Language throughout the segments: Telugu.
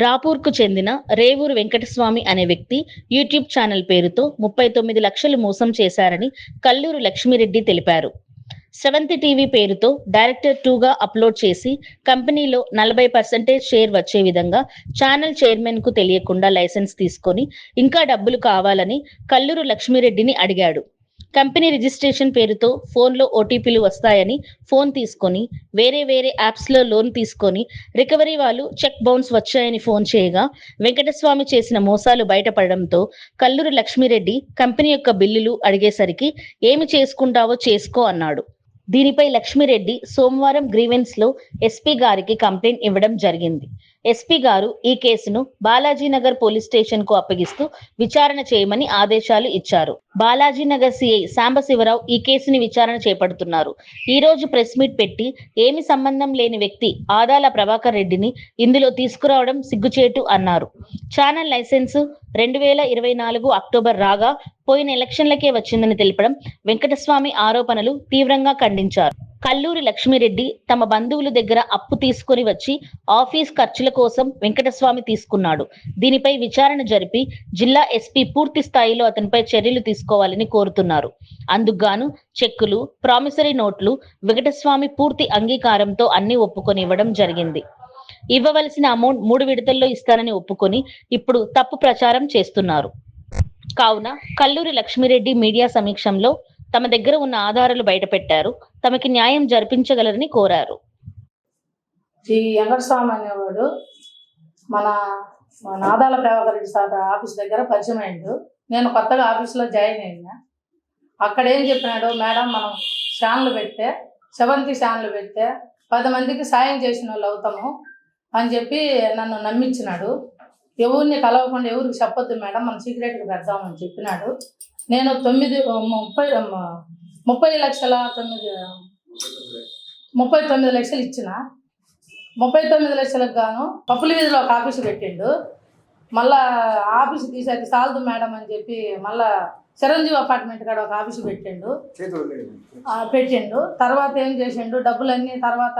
రాపూర్కు చెందిన రేవూరు వెంకటస్వామి అనే వ్యక్తి యూట్యూబ్ ఛానల్ పేరుతో 39 లక్షలు మోసం చేశారని కల్లూరు లక్ష్మిరెడ్డి తెలిపారు. స్రవంతి టీవీ పేరుతో డైరెక్టర్ 2గా అప్లోడ్ చేసి కంపెనీలో 40% షేర్ వచ్చే విధంగా ఛానల్ చైర్మన్ కు తెలియకుండా లైసెన్స్ తీసుకొని ఇంకా డబ్బులు కావాలని కల్లూరు లక్ష్మిరెడ్డిని అడిగాడు. కంపెనీ రిజిస్ట్రేషన్ పేరుతో ఫోన్లో ఓటీపీలు వస్తాయని ఫోన్ తీసుకొని వేరే యాప్స్లో లోన్ తీసుకొని రికవరీ వాళ్ళు చెక్ బౌన్స్ వచ్చాయని ఫోన్ చేయగా వెంకటస్వామి చేసిన మోసాలు బయటపడడంతో కల్లూరు లక్ష్మిరెడ్డి కంపెనీ యొక్క బిల్లులు అడిగేసరికి ఏమి చేసుకుంటావో చేసుకో అన్నాడు. దీనిపై లక్ష్మిరెడ్డి సోమవారం గ్రీవెన్స్ లో ఎస్పీ గారికి కంప్లైంట్ ఇవ్వడం జరిగింది. ఎస్పీ గారు ఈ కేసును బాలాజీనగర్ పోలీస్ స్టేషన్ కు అప్పగిస్తూ విచారణ చేయమని ఆదేశాలు ఇచ్చారు. బాలాజీనగర్ సిఐ సాంబశివరావు ఈ కేసుని విచారణ చేపడుతున్నారు. ఈ రోజు ప్రెస్ మీట్ పెట్టి ఏమి సంబంధం లేని వ్యక్తి ఆదాల ప్రభాకర్ రెడ్డిని ఇందులో తీసుకురావడం సిగ్గుచేటు అన్నారు. ఛానల్ లైసెన్స్ 2024 అక్టోబర్ రాగా పోయిన ఎలక్షన్లకే వచ్చిందని తెలపడం వెంకటస్వామి ఆరోపణలు తీవ్రంగా ఖండించారు. కల్లూరి లక్ష్మిరెడ్డి తమ బంధువుల దగ్గర అప్పు తీసుకొని వచ్చి ఆఫీస్ ఖర్చుల కోసం వెంకటస్వామి తీసుకున్నాడు. దీనిపై విచారణ జరిపి జిల్లా ఎస్పీ పూర్తి స్థాయిలో అతనిపై చర్యలు తీసుకోవాలని కోరుతున్నారు. అందుకుగాను చెక్కులు, ప్రామిసరీ నోట్లు వెంకటస్వామి పూర్తి అంగీకారంతో అన్ని ఒప్పుకొని ఇవ్వడం జరిగింది. ఇవ్వవలసిన అమౌంట్ 3 విడతల్లో ఇస్తానని ఒప్పుకొని ఇప్పుడు తప్పు ప్రచారం చేస్తున్నారు. కావున కల్లూరి లక్ష్మిరెడ్డి మీడియా సమీక్షంలో తమ దగ్గర ఉన్న ఆధారాలు బయటపెట్టారు. తమకి న్యాయం జరిపించగలరని కోరారు. ఈ వెంకటస్వామి అనేవాడు మన ఆదాల ప్రభాకర్ రెడ్డి సార్ ఆఫీస్ దగ్గర పరిచయం అయ్యాడు. నేను కొత్తగా ఆఫీస్లో జాయిన్ అయినా. అక్కడ ఏం చెప్పినాడు, మేడం మనం ఛానల్ పెడితే 70 ఛానల్ పెడితే 10 మందికి సాయం చేసిన వాళ్ళు అవుతాము అని చెప్పి నన్ను నమ్మించినాడు. ఎవరిని కలవకుండా ఎవరికి చెప్పొద్దు మేడం, మనం సీక్రెట్గా పెడదామని చెప్పినాడు. నేను 39 లక్షలు ఇచ్చిన. 39 లక్షలకు గాను పప్పుల వీధిలో ఒక ఆఫీసు పెట్టిండు. మళ్ళా ఆఫీసు తీసేది సాలదు మేడం అని చెప్పి మళ్ళా చిరంజీవి అపార్ట్మెంట్ కాడ ఒక ఆఫీసు పెట్టిండు. తర్వాత ఏం చేసిండు, డబ్బులన్నీ తర్వాత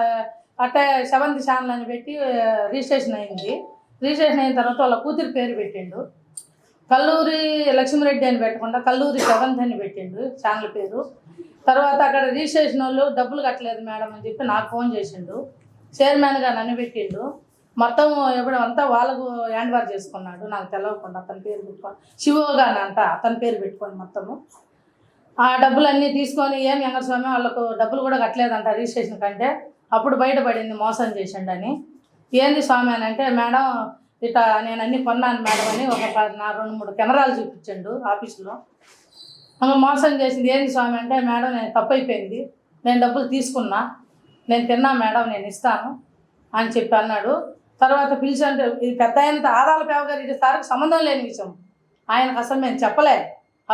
అట్టే 70 ఛానల్ అని పెట్టి రిజిస్ట్రేషన్ అయింది. రిజిస్ట్రేషన్ అయిన తర్వాత వాళ్ళ కూతురి పేరు పెట్టిండు. కల్లూరి లక్ష్మిరెడ్డి అని పెట్టకుండా కల్లూరి సెవెంత్ అని పెట్టిండు ఛానల్ పేరు. తర్వాత అక్కడ రిజిస్ట్రేషన్ వాళ్ళు డబ్బులు కట్టలేదు మేడం అని చెప్పి నాకు ఫోన్ చేసిండు. చైర్మన్గా నన్ను పెట్టిండు. మొత్తం ఎప్పుడు అంతా వాళ్ళకు హ్యాండ్ ఓవర్ చేసుకున్నాడు. నాకు తెలవకుండా అతని పేరు పెట్టుకొని శివోగాని అంట అతని పేరు పెట్టుకొని మొత్తము ఆ డబ్బులన్నీ తీసుకొని ఏం వెంకటస్వామి వాళ్ళకు డబ్బులు కూడా కట్టలేదంట రిజిస్ట్రేషన్ కంటే. అప్పుడు బయటపడింది మోసం చేసిండని. ఏంది స్వామి అని అంటే, మేడం ఇట్లా నేను అన్నీ కొన్నాను మేడం అని ఒక 2-3 కెమెరాలు చూపించండు ఆఫీసులో. మోసం చేసింది ఏంది స్వామి అంటే, మేడం నేను తప్పు అయిపోయింది, నేను డబ్బులు తీసుకున్నా, నేను తిన్నా మేడం, నేను ఇస్తాను అని చెప్పి అన్నాడు. తర్వాత పిలిచంటే ఇది పెద్ద ఆయన ఆదాల ప్రభాకర్ రెడ్డి సార్కి సంబంధం లేని విషయం. ఆయనకు అసలు మేము చెప్పలే,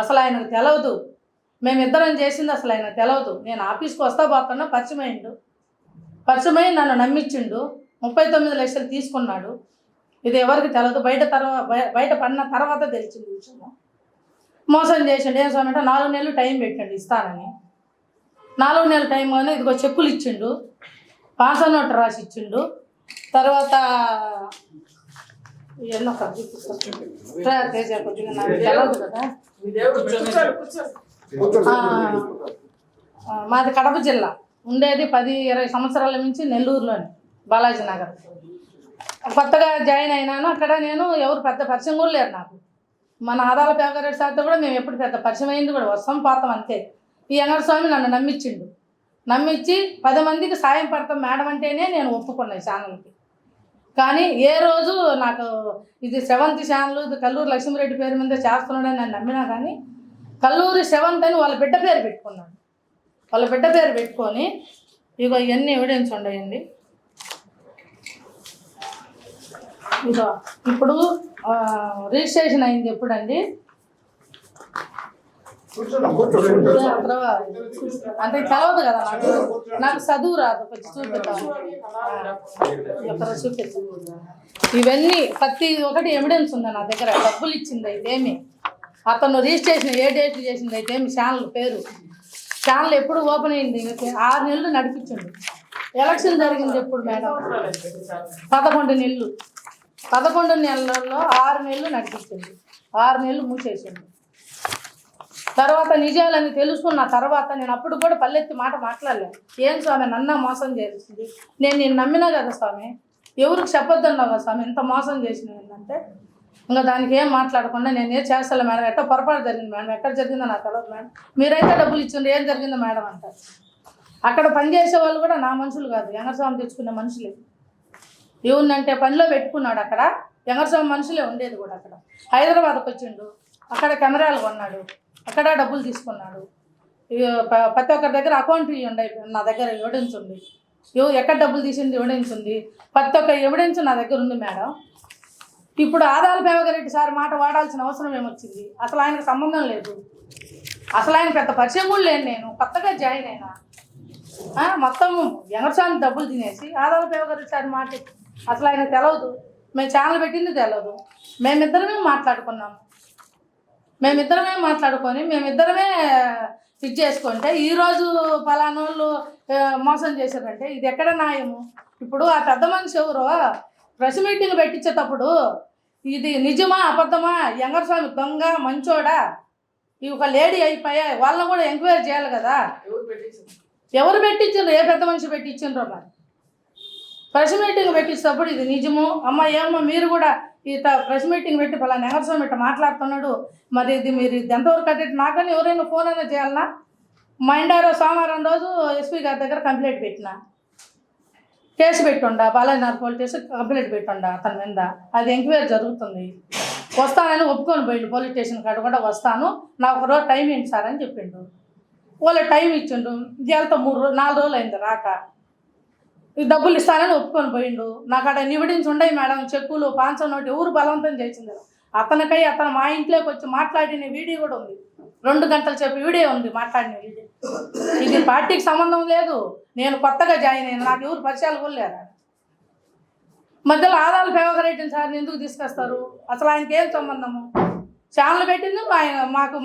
అసలు ఆయనకు తెలవదు, మేమిద్దరం చేసింది అసలు ఆయనకు తెలవదు. నేను ఆఫీస్కి వస్తా పోతున్నా పరిచయమై నన్ను నమ్మించిండు. 39 లక్షలు తీసుకున్నాడు. ఇది ఎవరికి తెలదు. బయట పడిన తర్వాత తెలిసింది విషయము. మోసం చేసిండు. ఏం స్వామి అంటే 4 నెలలు టైం పెట్టండి ఇస్తానని. 4 నెలల టైం కానీ ఇదిగో చెక్కులు ఇచ్చిండు, పాస నోట్ రాసి ఇచ్చిండు. తర్వాత ఎన్నో కొద్దిగా నాకు తెలవదు కదా. మాది కడప జిల్లా, ఉండేది 10-20 సంవత్సరాల నుంచి నెల్లూరులోని బాలాజీ నగర్. కొత్తగా జాయిన్ అయినాను. అక్కడ నేను ఎవరు పెద్ద పరిచయం కూడా లేరు నాకు. మన ఆదాల ప్రభాకర్ రెడ్డి సార్తో కూడా మేము ఎప్పుడు పెద్ద పరిచయం అయింది కూడా, వస్తాం పోతాం అంతే. ఈ వెంకటస్వామి నన్ను నమ్మించిండు. నమ్మించి 10 మందికి సాయం పడతాం మేడం అంటేనే నేను ఒప్పుకున్నాను ఛానల్కి. కానీ ఏ రోజు నాకు ఇది 7th ఛానల్, ఇది కల్లూరి లక్ష్మిరెడ్డి పేరు మీద చేస్తున్నాడని నేను నమ్మినా. కానీ కల్లూరి 7th అని వాళ్ళ బిడ్డ పేరు పెట్టుకున్నాడు. వాళ్ళ బిడ్డ పేరు పెట్టుకొని ఇగో ఇవన్నీ ఎవిడెన్స్ ఉన్నాయండి. ఇదో ఇప్పుడు రిజిస్ట్రేషన్ అయింది ఎప్పుడండి అంటే తెలవదు కదా నాకు చదువు రాదు. కొంచెం చూపిద్దాం, ఇవన్నీ ప్రతి ఒక్కటి ఎవిడెన్స్ ఉంది నా దగ్గర. డబ్బులు ఇచ్చింది అయితేమి, అతను రిజిస్ట్రేషన్ ఏ డేట్ చేసింది అయితేమి, ఛానల్ పేరు, ఛానల్ ఎప్పుడు ఓపెన్ అయింది 6 నెలలు నడిపించండి. ఎలక్షన్ జరిగింది ఎప్పుడు మేడం 11 నెలలు. 11 నెలల్లో 6 నెలలు నడిపించింది, 6 నెలలు మూసేసింది. తర్వాత నిజాలని తెలుసుకున్న తర్వాత నేను అప్పుడు కూడా పల్లెత్తి మాట మాట్లాడలేను. ఏం స్వామి నన్న మోసం చేసింది, నేను నమ్మినా కదా స్వామి, ఎవరికి చెప్పొద్దన్నావు కదా స్వామి, ఇంత మోసం చేసినావు ఏంటంటే ఇంకా దానికి ఏం మాట్లాడకుండా నేను ఏం చేస్తాను మేడం, ఎట్లా పొరపాటు జరిగింది మేడం, ఎక్కడ జరిగిందో నాకు తెలియదు మేడం, మీరైతే డబ్బులు ఇచ్చిండ్రు ఏం జరిగిందో మేడం అంటారు. అక్కడ పనిచేసే వాళ్ళు కూడా నా మనుషులు కాదు, వెంకటస్వామి తెచ్చుకునే మనుషులే. ఏముందంటే పనిలో పెట్టుకున్నాడు, అక్కడ వెంకటస్వామి మనుషులే ఉండేది కూడా. అక్కడ హైదరాబాద్కి వచ్చిండు, అక్కడ కెమెరాలు కొన్నాడు, అక్కడ డబ్బులు తీసుకున్నాడు. ప్రతి ఒక్కరి దగ్గర అకౌంట్ ఉండే, నా దగ్గర ఎవిడెన్స్ ఉంది, ఎక్కడ డబ్బులు తీసింది ఎవిడెన్స్ ఉంది, ప్రతి ఒక్క ఎవిడెన్స్ నా దగ్గర ఉంది మేడం. ఇప్పుడు ఆదాల పేవగారెడ్డి సార్ మాట వాడాల్సిన అవసరం ఏమొచ్చింది? అసలు ఆయనకు సంబంధం లేదు, అసలు ఆయన పెద్ద పరిచయం కూడా లేను, నేను కొత్తగా జాయిన్ అయినా. మొత్తం వెంకటస్వామి డబ్బులు తినేసి ఆదాల పేవగారెడ్డి సార్ మాట అసలు ఆయనకు తెలియదు, మేము ఛానల్ పెట్టింది తెలియదు. మేమిద్దరమే మాట్లాడుకున్నాము, మేమిద్దరమే ఫిట్ చేసుకుంటే ఈరోజు పలానోళ్ళు మోసం చేశారంటే ఇది ఎక్కడ న్యాయము? ఇప్పుడు ఆ పెద్ద మనిషి ఎవరో ప్రెస్ మీటింగ్ పెట్టించేటప్పుడు ఇది నిజమా అబద్ధమా, వెంకటస్వామి దొంగ మంచోడా, ఈ ఒక లేడీ అయిపోయా, వాళ్ళని కూడా ఎంక్వైరీ చేయాలి కదా. ఎవరు పెట్టించిండ్రు, ఏ పెద్ద మనిషి పెట్టించిండ్రో మరి. ప్రెస్ మీటింగ్ పెట్టించేటప్పుడు ఇది నిజము అమ్మ, ఏమో మీరు కూడా ఈ ప్రెస్ మీటింగ్ పెట్టి పలానా వెంకటస్వామి ఇట్లా మాట్లాడుతున్నాడు, మరి ఇది మీరు ఎంతవరకు కట్టేది, నాకని ఎవరైనా ఫోన్ అయినా చేయాలన్నా. మైండారో సోమవారం రోజు ఎస్పీ గారి దగ్గర కంప్లైంట్ పెట్టిన, కేసు పెట్టుండా, బాలాజీనగర్ పోలీస్ స్టేషన్ కంప్లైంట్ పెట్టుండా అతని మీద, అది ఎంక్వైరీ జరుగుతుంది. వస్తానని ఒప్పుకొని పోయిండు పోలీస్ స్టేషన్ కాడ కూడా, వస్తాను నాకు ఒక రోజు టైం ఏంటి సార్ అని చెప్పిండు. వాళ్ళు టైం ఇచ్చిండు, ఇవాళతో 4 రోజులు అయింది రాక. ఈ డబ్బులు ఇస్తానని ఒప్పుకొని పోయిండు. నాకు అక్కడ ఎవిడెన్స్ ఉండయి మేడం, చెక్కులు 500 నోటు ఎవరు బలవంతం చేసింది. అతను మా ఇంట్లోకి వచ్చి మాట్లాడిన వీడియో కూడా ఉంది, 2 గంటల సేపు వీడియో ఉంది, మాట్లాడిన వీడియో. ఇది పార్టీకి సంబంధం లేదు, నేను కొత్తగా జాయిన్ అయినా, నాకు ఎవరు పరిచయాలు కూడా లేరు. మధ్యలో ఆదాల పేవగారెడ్డిని సార్ని ఎందుకు తీసుకొస్తారు? అసలు ఆయనకి ఏం సంబంధము? ఛానల్ పెట్టింది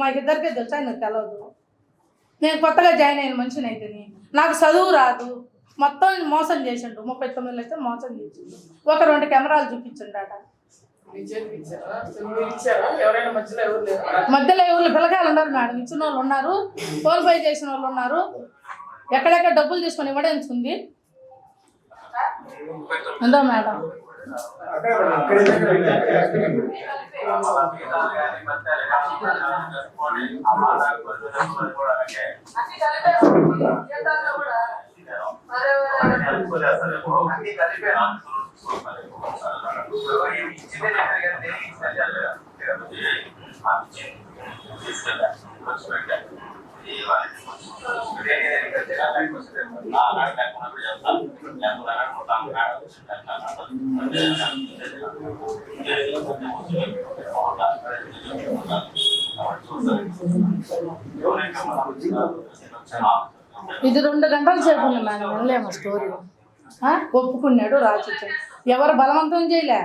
మాకిద్దరికే తెలుసు, ఆయనకు తెలియదు. నేను కొత్తగా జాయిన్ అయిన మనిషిని అయితేని, నాకు చదువు రాదు, మొత్తం మోసం చేసిండు. 39 లక్షలు మోసం చేసిండు. ఒక 2 కెమెరాలు చూపించిండట. మధ్యలో ఎవరు పిల్లకాయలు ఉన్నారు మేడం, ఇచ్చిన వాళ్ళు ఉన్నారు, ఫోన్పే చేసిన వాళ్ళు ఉన్నారు, ఎక్కడెక్కడ డబ్బులు తీసుకొని ఎవిడెన్స్ ఉంది. ఉందా మేడం? ఇది 2 గంటల సేపు ఉంది మేడం, వినలేము స్టోరీ. ఒప్పుకున్నాడు, రాసిచ్చాడు, ఎవరు బలవంతం చేయలే.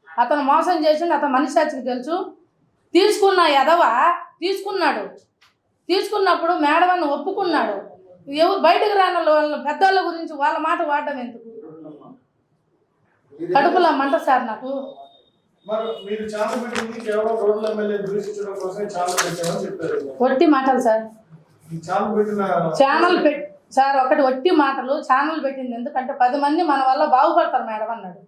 అతను మోసం చేసిండు, అతను మనిషికి తెలుసు. తీసుకున్న ఎదవా తీసుకున్నప్పుడు మేడం అని ఒప్పుకున్నాడు. ఎవరు బయటకు రాని వాళ్ళ పెద్దవాళ్ళ గురించి వాళ్ళ మాట వాడడం ఎందుకు? కడుపులో మంట సార్ నాకు. ఒట్టి మాటలు సార్, ఛానల్ పెట్టి సార్ ఒకటి ఒట్టి మాటలు. ఛానల్ పెట్టింది ఎందుకంటే 10 మంది మన వల్ల బాగుపడతారు మేడం అన్నాడు.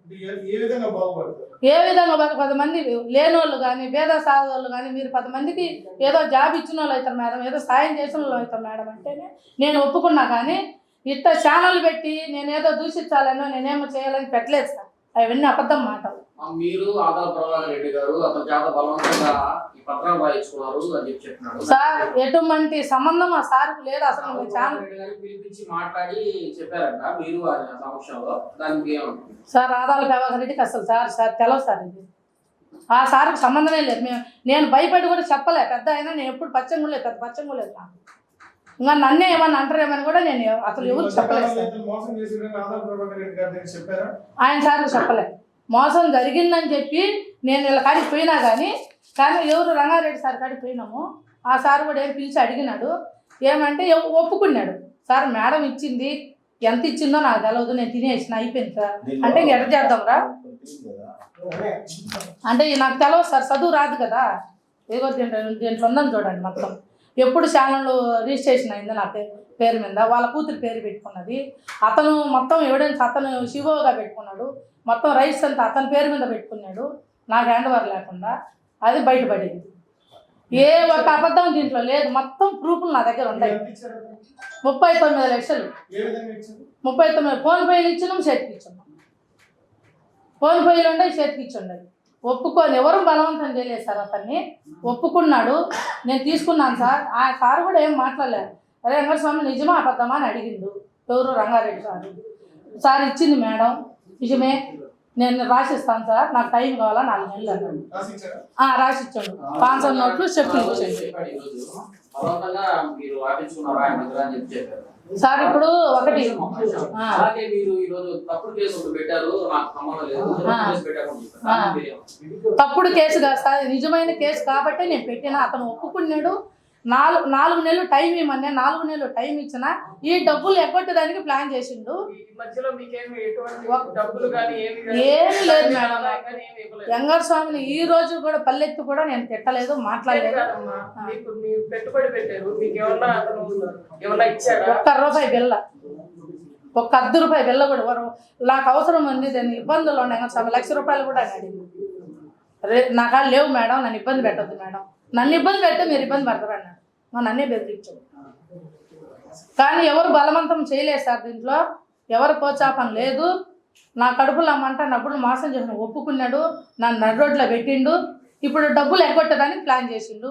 ఏ విధంగా 10 మంది లేనోళ్ళు కానీ పేద సాధోళ్ళు కానీ మీరు 10 మందికి ఏదో జాబ్ ఇచ్చిన వాళ్ళు అవుతారు మేడం, ఏదో సాయం చేసిన వాళ్ళు అవుతారు మేడం అంటేనే నేను ఒప్పుకున్నా. కానీ ఇట్ట ఛానల్ పెట్టి నేనేదో దూషించాలనో నేనేమో చేయాలని పెట్టలేదు సార్, అవన్నీ అబద్ధం మాటలు. మీరు ఆదాల ప్రభాకర్ రెడ్డి గారు అతని చేత బలవంతంగా ఈ పత్రాలు రాయించుకున్నారు అని చెప్పి చెప్తున్నాడు సార్. ఎటువంటి సంబంధం ఆ సార్కు లేదు అసలు. ఛానల్ పిలిపించి మాట్లాడి చెప్పారంట మీరు సమక్షంలో, దానికి ఏమంటారు సార్? ఆదాల ప్రభాకర్ రెడ్డికి అసలు సార్ తెలవు సార్, ఇది ఆ సార్కి సంబంధమే లేదు. నేను భయపడి కూడా చెప్పలే, పెద్ద అయినా నేను ఎప్పుడు పచ్చంగా లేదు, పెద్ద పచ్చంగా లేదు నాకు. ఇంకా నన్నే ఏమన్నా అంటారేమని కూడా నేను అసలు ఎవరు చెప్పలేదు సార్. ఆయన సార్లు చెప్పలే. మోసం జరిగిందని చెప్పి నేను వీళ్ళ కాడికి పోయినా కానీ ఎవరు రంగారెడ్డి సార్ కాడికి పోయినాము. ఆ సార్ కూడా ఏం పిలిచి అడిగినాడు, ఏమంటే ఒప్పుకున్నాడు. సార్ మేడం ఇచ్చింది ఎంత ఇచ్చిందో నాకు తెలియదు, నేను తినేసిన అయిపోయింది సార్ అంటే ఇంక ఎట్లా చేద్దాంరా అంటే నాకు తెలియదు సార్, చదువు రాదు కదా. ఏదో దీంట్లో ఉందని చూడండి మొత్తం ఎప్పుడు ఛానల్ రిజిస్ట్రేషన్ అయింది నా పేరు మీద, వాళ్ళ కూతురు పేరు పెట్టుకున్నది, అతను మొత్తం ఎవిడెన్స్ అతను శివోగా పెట్టుకున్నాడు, మొత్తం రైట్స్ అంతా అతని పేరు మీద పెట్టుకున్నాడు, నాకు హ్యాండ్ ఓవర్ లేకుండా. అది బయటపడింది. ఏ ఒక అబద్ధం దీంట్లో లేదు, మొత్తం ప్రూఫ్లు నా దగ్గర ఉన్నాయి. 39 లక్షలు 39 ఫోన్ పేలు ఇచ్చినాం, చేతికి ఇచ్చున్నాం. ఫోన్ పేలు ఉన్నాయి, చేతికి ఇచ్చుండయి. ఒప్పుకొని ఎవరు బలవంతం చేయలేదు సార్, అతన్ని ఒప్పుకున్నాడు. నేను తీసుకున్నాను సార్. ఆ సార్ కూడా ఏం మాట్లాడలేదు. అరే వెంకటస్వామి నిజమా అబద్ధమా అని అడిగిండు. ఎవరు? రంగారెడ్డి సార్. సార్ ఇచ్చింది మేడం నిజమే, నేను రాసిస్తాను సార్, నాకు టైం కావాలా 4 నెలలు అన్నాడు. రాసిచ్చాడు. 500 నోట్లు చెప్పులు ఇచ్చాడు సార్. ఇప్పుడు ఒకటి తప్పుడు కేసు కాదు సార్, నిజమైన కేసు కాబట్టి నేను పెట్టినా. అతను ఒప్పుకున్నాడు. 4 నెలలు టైం ఇవ్వమన్నా 4 నెలలు టైం ఇచ్చినా ఈ డబ్బులు ఎగ్గొట్టడానికి ప్లాన్ చేసిండు. ఏమి లేదు మేడం. వెంకటస్వామిని ఈ రోజు కూడా పల్లెత్తు కూడా నేను తిట్టలేదు, మాట్లాడలేదు. ఒక్క రూపాయి బిల్ల, ఒక్క ₹10 బిల్ల కూడా నాకు అవసరం ఉంది. దాన్ని ఇబ్బందులు ఉన్నాయి. ₹1,00,000 కూడా అడిగింది. నా కాడ లేవు మేడం, నన్ను ఇబ్బంది పెట్టద్దు మేడం, నన్ను ఇబ్బంది పెడితే మీరు ఇబ్బంది పడతారు అన్నాడు. నన్నే బెదిరించాడు. కానీ ఎవరు బలవంతం చేయలేదు సార్, దీంట్లో ఎవరు ప్రోత్సాహం లేదు. నా కడుపులో మంట డబ్బులు మోసం చేసిన ఒప్పుకున్నాడు, నన్ను నడ్రోడ్లో పెట్టిండు. ఇప్పుడు డబ్బులు ఎగ్గొట్టడానికి ప్లాన్ చేసిండు.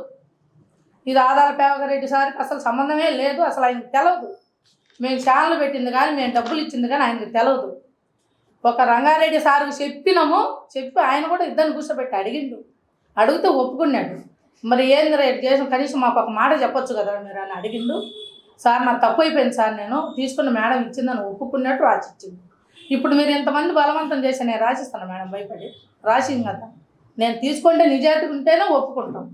ఇది ఆదాల పేవగారెడ్డి సార్కి అసలు సంబంధమే లేదు, అసలు ఆయనకు తెలియదు. మేము ఛానల్ పెట్టింది కానీ మేము డబ్బులు ఇచ్చింది కానీ ఆయనకు తెలియదు. ఒక రంగారెడ్డి సార్కి చెప్పినాము, చెప్పి ఆయన కూడా ఇద్దరిని కూర్చోబెట్టి అడిగిండు. అడిగితే ఒప్పుకున్నాడు. మరి ఏంది రేపు చేసిన కనీసం మాకు ఒక మాట చెప్పొచ్చు కదా మీరు అని అడిగిండు. సార్ నాకు తప్పు అయిపోయింది సార్, నేను తీసుకున్న మేడం ఇచ్చిందని ఒప్పుకున్నట్టు రాసిచ్చింది. ఇప్పుడు మీరు ఇంతమంది బలవంతం చేసి నేను రాసిస్తాను మేడం, భయపడి రాసింది కదా. నేను తీసుకుంటే నిజాయితీ ఉంటేనే ఒప్పుకుంటాం.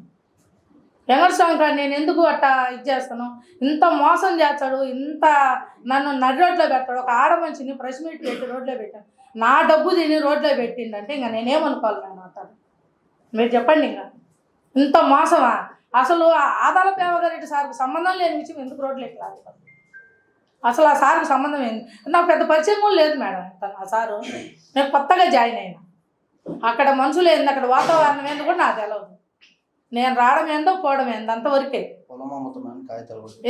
వెంకటస్వామి గారు నేను ఎందుకు అట్టా ఇది చేస్తాను? ఇంత మోసం చేస్తాడు, ఇంత నన్ను నడి రోడ్లో పెడతాడు. ఒక ఆడ మనిషిని ప్రెస్ మీట్ పెట్టి రోడ్లో పెట్టాను, నా డబ్బు తిని రోడ్లో పెట్టిండంటే ఇంకా నేనేమనుకోవాలి మేడం? అతను మీరు చెప్పండి. ఇంకా ఇంత మోసమా? అసలు ఆదాల పేవగారెడ్డి సార్కి సంబంధం లేని విషయం ఎందుకు రోడ్లు ఎట్లా? అసలు ఆ సార్కి సంబంధం ఏంది? నాకు పెద్ద పరిచయం కూడా లేదు మేడం. ఆ సారు నేను కొత్తగా జాయిన్ అయినా. అక్కడ మనుషులు ఏంది, అక్కడ వాతావరణం ఏంది కూడా నాకు తెలియదు. నేను రావడం ఏందో పోవడం ఏంది అంతవరకే.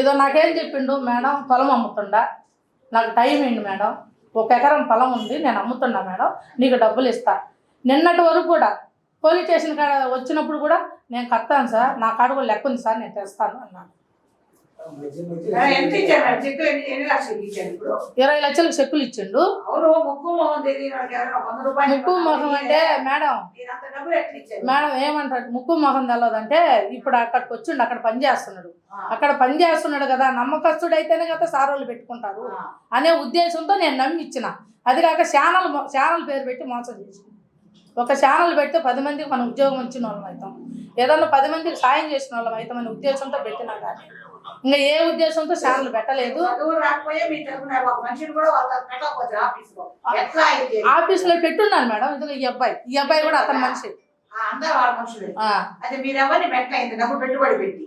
ఏదో నాకేం చెప్పిండు మేడం, పొలం అమ్ముతుండా, నాకు టైం ఏంటి మేడం, 1 ఎకరం పొలం ఉంది, నేను అమ్ముతున్నా మేడం, నీకు డబ్బులు ఇస్తా. నిన్నటి వరకు కూడా పోలీస్ స్టేషన్ కాడ వచ్చినప్పుడు కూడా నేను కట్టాను సార్, నా కాడ కూడా లెక్క ఉంది సార్, నేను తెస్తాను అన్నాను. 20 లక్షలకు చెక్కులు ఇచ్చిండు. ముక్కు మొహం అంటే మేడం ఏమంటాడు? ముక్కు మొహం తెలవదంటే ఇప్పుడు అక్కడికి వచ్చిండు, అక్కడ పని చేస్తున్నాడు కదా, నమ్మకస్తుడు అయితేనే కదా సార్ వాళ్ళు పెట్టుకుంటారు అనే ఉద్దేశంతో నేను నమ్మి ఇచ్చిన. అది కాక ఛానల్ పేరు పెట్టి మోసం చేసి, ఒక ఛానల్ పెడితే 10 మందికి మనం ఉద్యోగం ఇచ్చిన వాళ్ళం అవుతాం, ఏదన్నా 10 మందికి సాయం చేసిన వాళ్ళం అవుతాం అనే ఉద్దేశంతో పెట్టినా. కానీ ఇంకా ఏ ఉద్దేశంతో ఛానల్ పెట్టలేదు. ఆఫీసులో పెట్టున్నాను మేడం. ఇదిగో ఈ అబ్బాయి కూడా అతని మనిషి.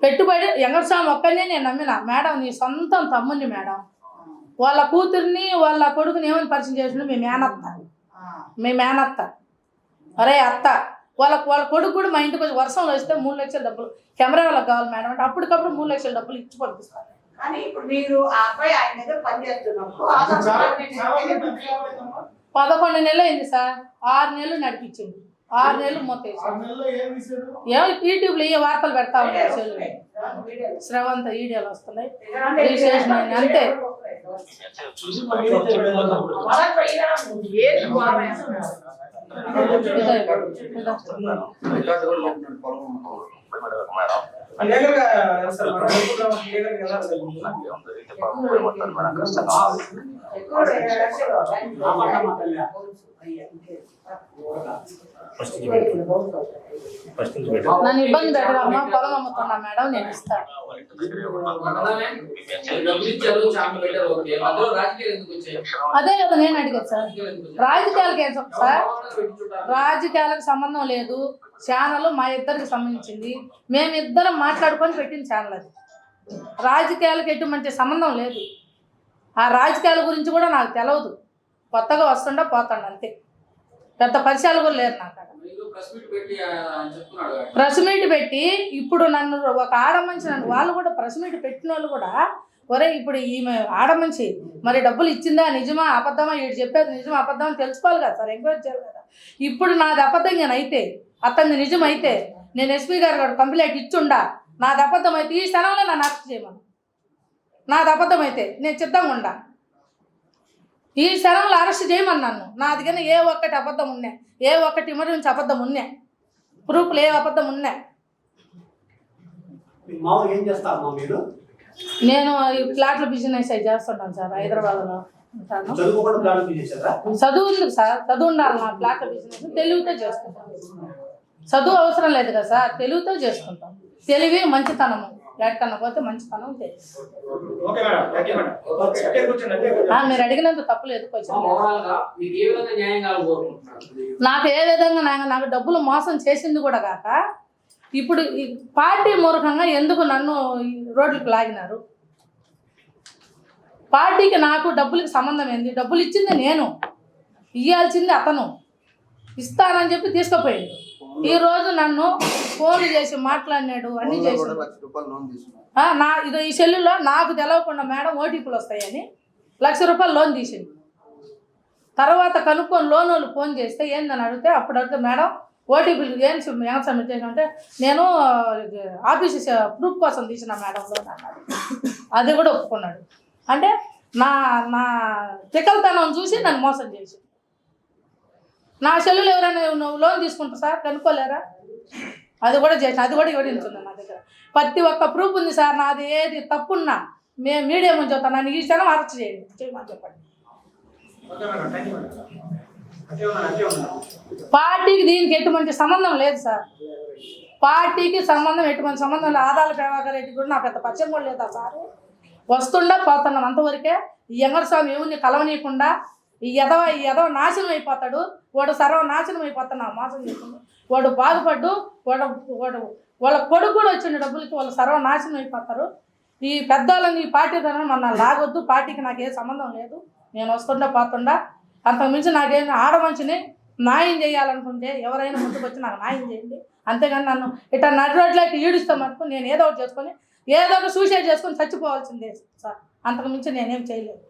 పెట్టుబడి వెంకటస్వామి ఒక్కనే నేను నమ్మిన. మేడం నీ సొంతం తమ్ముని మేడం, వాళ్ళ కూతుర్ని వాళ్ళ కొడుకుని ఏమని పరిచయం చేసిన? మీ మేనత్త. అరే అత్త, వాళ్ళ కొడుకు కూడా మా ఇంటికి వచ్చి వర్షంలో వస్తే 3 లక్షల డబ్బులు కెమెరా వాళ్ళకి కావాలి మేడం అంటే అప్పటికప్పుడు 3 లక్షల డబ్బులు ఇచ్చి పంపిస్తారు. కానీ ఇప్పుడు మీరు ఆ అబ్బాయి ఆయన దగ్గర పని చేస్తున్నప్పుడు 11 నెలలు అయింది సార్. 6 నెలలు నడిపించింది. 6 నెలలు మొత్తం ఏమో యూట్యూబ్లో ఏ వార్తలు పెడతా ఉన్నాయి, శ్రవంత వీడియోలు వస్తున్నాయి, రిజిస్ట్రేషన్ అయింది అంతే. ఎక్కువ నన్ను ఇబ్బంది పెట్టగలమా? పొలం అమ్ముతున్నా మేడం, నేను ఇస్తాను. డబ్బులు ఇచ్చారు, ఛానల్ పెట్టారు, ఓకే. మధ్యలో రాజకీయాలు ఎందుకు వచ్చాయి? అదే కదా నేను అడిగేది సార్. రాజకీయాలకి ఏం సార్? రాజకీయాలకు సంబంధం లేదు. ఛానల్ మా ఇద్దరికి సంబంధించింది. మేమిద్దరం మాట్లాడుకొని పెట్టిన ఛానల్ అది. రాజకీయాలకు ఎటువంటి సంబంధం లేదు. ఆ రాజకీయాల గురించి కూడా నాకు తెలియదు. కొత్తగా వస్తుండా పోతాడు అంతే. పెద్ద పరిచయాలు కూడా లేరు నాకు. ప్రెస్ మీట్ పెట్టి ఇప్పుడు నన్ను ఒక ఆడమనిషి, నన్ను వాళ్ళు కూడా ప్రెస్ మీట్ పెట్టిన వాళ్ళు కూడా, ఒరే ఇప్పుడు ఈమె ఆడమనిషి మరి డబ్బులు ఇచ్చిందా, నిజమా అబద్ధమా, వీడు చెప్పేది నిజమా అబద్ధమా అని తెలుసుకోవాలి కదా సార్, ఎంక్వైరీ చేయాలి కదా. ఇప్పుడు నాది అబద్ధం అయితే, అతన్ని నిజం అయితే, నేను ఎస్పీ గారు కూడా కంప్లైంట్ ఇచ్చుండా. నాది అబద్ధం అయితే ఈ స్థలంలో నన్ను అరెస్ట్ చేయమను. నాది అబద్ధం అయితే నేను సిద్ధంగా ఉండా. ఈ స్థలంలో అరెస్ట్ చేయమన్నాను. నాది కానీ ఏ ఒక్కటి అబద్ధం ఉన్నాయి, ఏ ఒక్కటి ఎమర్జెన్సీ అబద్ధం ఉన్నాయి, ప్రూఫ్లు ఏ అబద్ధం ఉన్నాయి. నేను ఈ ప్లాట్ల బిజినెస్ అవి చేస్తుంటాను సార్, హైదరాబాద్లో ఉంటాను. చదువు ఉంది సార్, చదువు ఉండాలి. నా ప్లాట్ల బిజినెస్ తెలివితో చేసుకుంటాను. చదువు అవసరం లేదు కదా సార్, తెలివితో చేసుకుంటాం. తెలివి మంచితనము, ఎక్కడన్నా పోతే మంచితనం తెలుసు. మీరు అడిగినంత తప్పులేదు. నాకు ఏ విధంగా నాకు డబ్బులు మోసం చేసింది కూడా కాక, ఇప్పుడు ఈ పార్టీ మూలకంగా ఎందుకు నన్ను రోడ్లకు లాగినారు? పార్టీకి నాకు డబ్బులకి సంబంధం ఏంది? డబ్బులు ఇచ్చింది నేను, ఇవ్వాల్సింది అతను. ఇస్తానని చెప్పి తీసుకుపోయాడు. ఈ రోజు నన్ను ఫోన్లు చేసి మాట్లాడినాడు, అన్ని చేసి ఈ సెల్లులో నాకు తెలవకుండా మేడం ఓటీపీలు వస్తాయని ₹1,00,000 లోన్ తీసింది. తర్వాత కనుక్కొని లోన్ వాళ్ళు ఫోన్ చేస్తే ఏందని అడిగితే, అప్పుడు అడిగితే మేడం ఓటీపీలు ఏం సబ్మిట్ చేసామంటే, నేను ఆఫీస్ ప్రూఫ్ కోసం తీసిన మేడం లోన్ అన్నాడు. అది కూడా ఒప్పుకున్నాడు. అంటే నా నా తికల్తనం చూసి నన్ను మోసం చేసి, నా సెల్లులు ఎవరైనా నువ్వు లోన్ తీసుకుంటా సార్ కనుక్కోలేరా? అది కూడా చేసిన, అది కూడా వివరించుంది నా దగ్గర. ప్రతి ఒక్క ప్రూఫ్ ఉంది సార్. నాది ఏది తప్పున్నా మేము మీడియా ముందు చెప్తాను. నన్ను ఈ క్షణం అరెస్ట్ చేయమని చెప్పండి. పార్టీకి దీనికి ఎటువంటి సంబంధం లేదు సార్. పార్టీకి ఎటువంటి సంబంధం లేదు. ఆదాల ప్రభాకర్ రెడ్డి కూడా నా పెద్ద పరిచయం కూడా లేదా సార్. వస్తుండా పోతున్నాం అంతవరకే. ఈ వెంకటస్వామి ఎవరిని కలవనీయకుండా ఈ ఎదవ నాశనం అయిపోతాడు. వాడు సర్వనాశనం అయిపోతాడు. నా మోసం చేస్తుంది వాడు బాగుపడ్డు. వాళ్ళ కొడుకు కూడా వచ్చిండు డబ్బులకి. వాళ్ళు సర్వనాశనం అయిపోతారు. ఈ పెద్దవాళ్ళని ఈ పార్టీ తన మన లాగొద్దు. పార్టీకి నాకు ఏ సంబంధం లేదు. నేను వస్తుండా పోతుండా. అంతకుమించి నాకేం ఆడమంచిని న్యాయం చేయాలనుకుంటే ఎవరైనా ముందుకు వచ్చి నాకు న్యాయం చేయండి. అంతేగాని నన్ను ఇట్లా నడి రోడ్లకి ఈడుస్తాం అనుకో, నేను ఏదో ఒకటి చేసుకొని ఏదో ఒక సూసైడ్ చేసుకొని చచ్చిపోవాల్సిందే సార్. అంతకుమించి నేనేం చేయలేదు.